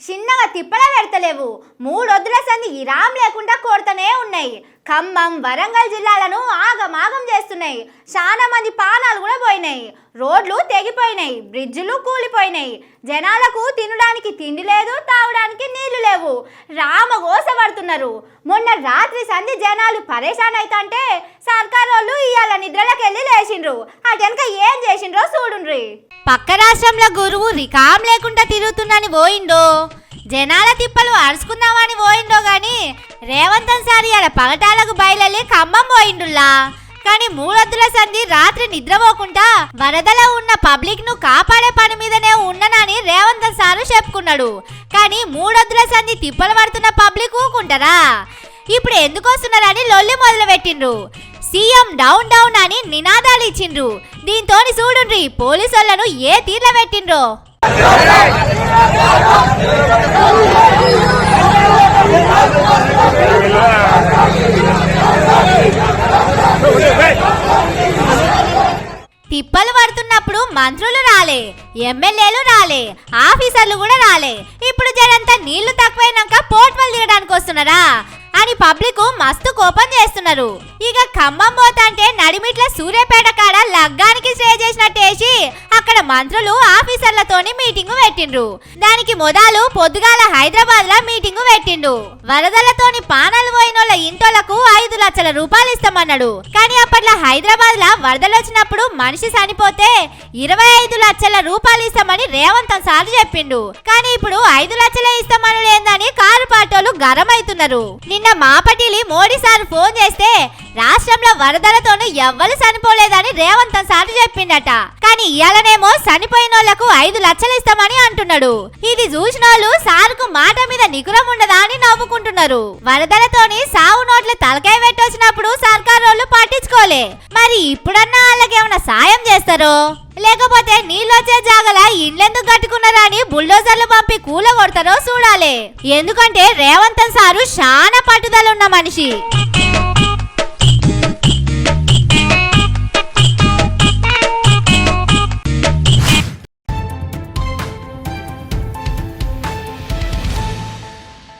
చిన్నగా తిప్పల పెడతలేవు. 3 వద్దుల సంది ఇరాం లేకుండా కోరుతూనే ఉన్నాయి. ఖమ్మం, వరంగల్ జిల్లాలను ఆగమాగం చేస్తున్నాయి. చాలా మంది ప్రాణాలు కూడా పోయినాయి. రోడ్లు తెగిపోయినాయి, బ్రిడ్జిలు కూలిపోయినాయి. జనాలకు తినడానికి తిండి లేదు, తాగడానికి నీళ్లు లేవు. రామగోస పడుతున్నారు. మొన్న రాత్రి సంధి జనాలు పరేషాన్ అవుతుంటే సర్కార్ వాళ్ళు ఇవాళ నిద్రలకు వెళ్ళి లేచిండ్రు. అటెనక ఏం చేసిండ్రో చూడుండ్రి. పక్క రాష్ట్రంలో గురువు రికాం లేకుండా తిరుగుతుందని పోయిండో, జనాల తిప్పలు అరుచుకుందామని పోయిండో గాని రేవంత్ సారి అలా పగటాలకు బయలుదేరి ఖమ్మం పోయిండుల్లా. కానీ 3 వద్దుల సంధి రాత్రి నిద్రపోకుండా వరదలో ఉన్న పబ్లిక్ ను కాపాడే పని మీదనే ఉన్ననని రేవంత్ సారు చెప్పుకున్నాడు. కానీ 3 వద్దుల సంధి తిప్పలు పడుతున్న పబ్లిక్ ఊకుంటారా? ఇప్పుడు ఎందుకు వస్తున్నారని లొల్లి మొదలు పెట్టిండ్రు. సీఎం డౌన్ డౌన్ అని నినాదాలు ఇచ్చిండ్రు. దీంతో చూడుండ్రి పోలీసు వాళ్ళను ఏ తీర్ల పెట్టిండ్రో. తిప్పలు పడుతున్నప్పుడు మంత్రులు రాలే, ఎమ్మెల్యేలు రాలే, ఆఫీసర్లు కూడా రాలే. ఇప్పుడు జనంతా నీళ్లు తక్కువైనాక పోర్ట్వల్ తీయడానికి వస్తున్నారా అని పబ్లిక్ మస్తు కోపం చేస్తున్నారు. ఇక ఖమ్మం పోతాంటే నడిమిట్ల సూర్యాపేట కాడ లగ్గానికి స్టే చేసినట్టేసి అక్కడ మంత్రులు ఆఫీసర్లతోని మీటింగ్ పెట్టిండ్రు. దానికి మొదలు పొద్దుగాల హైదరాబాద్ లో మీటింగ్ పెట్టిండు. వరదలతోని పానాలు పోయినోళ్ళ ఇంటోళ్లకు 5 లక్షల రూపాయలు ఇస్తామన్నాడు. కానీ అప్పట్లో హైదరాబాద్ లో వరదలు వచ్చినప్పుడు మనిషి చనిపోతే 25 లక్షల రూపాయలు ఇస్తామని రేవంత్ సార్ చెప్పిండు. కానీ ఇప్పుడు 5 లక్షలే ఇస్తామని లేదని కారు పాటోలు గరమైతున్నారు. నిన్న మాపటిలి మోడీ సార్ ఫోన్ చేస్తే రాష్ట్రంలో వరదలతోనూ ఎవ్వరు చనిపోలేదని రేవంత్ సార్ చెప్పిండట. కానీ ఇయాలనేమో చనిపోయిన వాళ్లకు 5 లక్షలు ఇస్తామని అంటున్నాడు. ఇది చూసిన వాళ్ళు సార్కు మాట మీద నిగురం ఉండదా అని నవ్వుకుంటున్నారు. వరదలతోని సాగు నోట్లు తలకాయ పెట్టొచ్చినప్పుడు సర్కారు వాళ్ళు పట్టించుకోలే. మరి ఇప్పుడన్నా వాళ్ళకేమైనా సాయం చేస్తారో లేకపోతే నీళ్ళొచ్చే జాగల ఇండ్లెందుకు కట్టుకున్నారా అని బుల్డోజర్లు పంపి కూల కొడతారో చూడాలి. ఎందుకంటే రేవంత్ సారు చాలా పట్టుదల ఉన్న మనిషి.